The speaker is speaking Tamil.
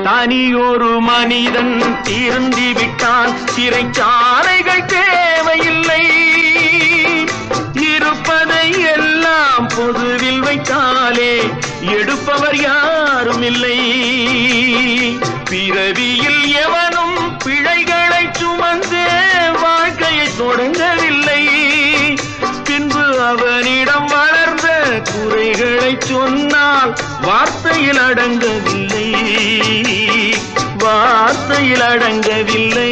தனியொரு மனிதன் திருந்தி விட்டான், சிறைச்சாலைகள் தேவையில்லை. இருப்பதை எல்லாம் பொதுவில் வைத்தாலே எடுப்பவர் யாரும் இல்லை. பிறவியில் எவனும் பிழைகளை சுமந்தே வாழ்க்கையை தொடங்கவில்லை. பின்பு அவனிடம் வளர்ந்த குறைகளை சொன்னால் வார்த்தையில் அடங்கவில்லை, வார்த்தையில் அடங்கவில்லை.